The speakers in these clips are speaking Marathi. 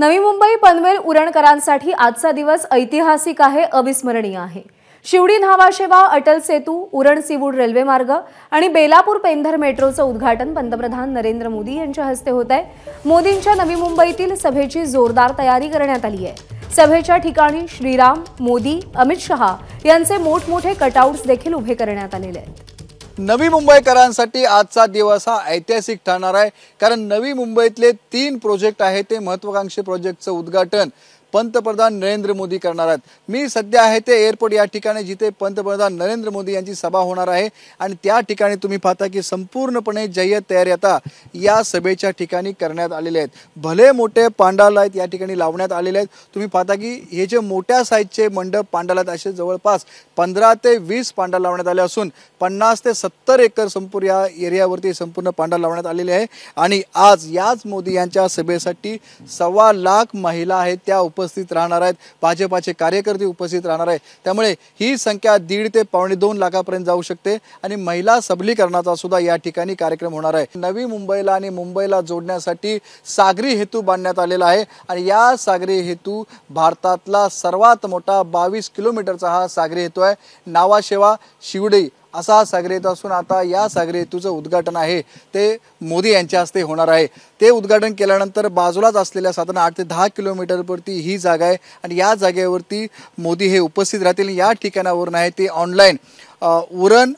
नवी मुंबई पनवेल उरणकरांसाठी आजचा दिवस ऐतिहासिक आहे, अविस्मरणीय आहे। शिवडी न्हावाशेवा अटल सेतू, उरण सीवूड रेल्वे मार्ग आणि बेलापूर पेंधर मेट्रोचं उद्घाटन पंतप्रधान नरेंद्र मोदी यांच्या हस्ते होत आहे। मोदींच्या नवी मुंबईतील सभेची जोरदार तयारी करण्यात आली आहे। सभेच्या ठिकाणी श्रीराम, मोदी, अमित शहा यांचे मोठमोठे कटआउट्स देखील उभे करण्यात आलेले आहेत। नवी मुंबईकरांसाठी आजचा दिवस हा ऐतिहासिक ठरणार आहे, कारण नवी मुंबईतले 3 प्रोजेक्ट आहेत ते महत्त्वाकांक्षी प्रोजेक्टचं उद्घाटन पंतप्रधान नरेंद्र मोदी करणार आहेत। मी सध्या आहे ते एअरपोर्ट या ठिकाणी, जिथे पंतप्रधान नरेंद्र मोदी यांची सभा होणार आहे आणि त्या ठिकाणी तुम्ही पाहता की संपूर्णपणे जय्यत तयारी आता या सभेच्या ठिकाणी करण्यात आलेले आहेत। भले मोठे पांडाल आहेत या ठिकाणी लावण्यात आलेले आहेत। तुम्ही पाहता की हे जे मोठ्या साईजचे मंडप पांडाल आहेत, असे जवळपास 15 ते 20 पांडाल लावण्यात आले असून 50 ते 70 एकर संपूर्ण या एरियावरती संपूर्ण पांडाल लावण्यात आलेले आहे। आणि आज याच मोदी यांच्या सभेसाठी 1.25 लाख महिला आहेत त्या उपस्थित राहणार आहेत, भाजपाचे कार्यकर्ते उपस्थित राहणार आहेत। त्यामुळे ही संख्या 1.5 ते 2.25 लाखापर्यंत जाऊ शकते आणि महिला सबलीकरणाचा सुद्धा या ठिकाणी कार्यक्रम होणार आहे। नवी मुंबईला आणि मुंबईला जोडण्यासाठी सागरी हेतू बांधण्यात आलेला आहे आणि या सागरी हेतू भारतातला सर्वात मोठा 22 किलोमीटरचा हा सागरी हेतू आहे। न्हावाशेवा शिवडी असा हा सागरी हेतू असून आता या सागरी हेतूचं उद्घाटन आहे ते मोदी यांच्या हस्ते होणार आहे। ते उद्घाटन केल्यानंतर बाजूलाच असलेल्या साधारण 8 ते 10 किलोमीटरवरती ही जागा आहे आणि या जागेवरती मोदी हे उपस्थित राहतील। या ठिकाणावरून आहे ते ऑनलाईन उरण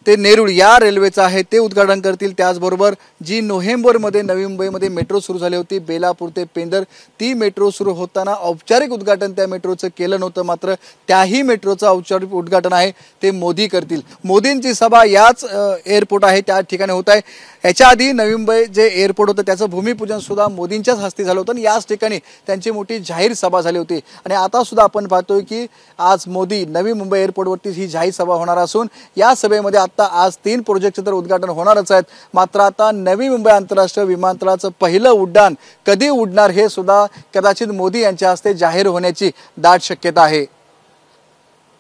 ते नेरुळ या रेल्वेचं आहे ते उद्घाटन करतील। त्याचबरोबर जी नोव्हेंबरमध्ये नवी मुंबईमध्ये मेट्रो सुरू झाली होती बेलापूर ते पेंधर, ती मेट्रो सुरू होताना औपचारिक उद्घाटन त्या मेट्रोचं केलं नव्हतं, मात्र त्याही मेट्रोचं औपचारिक उद्घाटन आहे ते मोदी करतील। मोदींची सभा याच एअरपोर्ट आहे त्या ठिकाणी होत आहे। याच्या आधी नवी मुंबई जे एअरपोर्ट होतं त्याचं भूमिपूजन सुद्धा मोदींच्याच हस्ते झालं होतं आणि याच ठिकाणी त्यांची मोठी जाहीर सभा झाली होती आणि आता सुद्धा आपण पाहतोय की आज मोदी नवी मुंबई एअरपोर्टवरती ही जाहीर सभा होणार असून या सभेमध्ये आता आज 3 प्रोजेक्टचं तर उद्घाटन होणारच आहेत, मात्र आता नवी मुंबई आंतरराष्ट्रीय विमानतळाचं पहिलं उड्डाण कधी उडणार हे सुद्धा कदाचित मोदी यांच्या हस्ते जाहीर होण्याची दाट शक्यता आहे।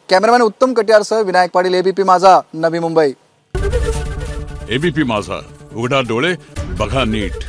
कॅमेरामॅन उत्तम कटियारसह विनायक पाटील, एबीपी माझा, नवी मुंबई। एबीपी माझा, उघडा डोळे बघा नीट।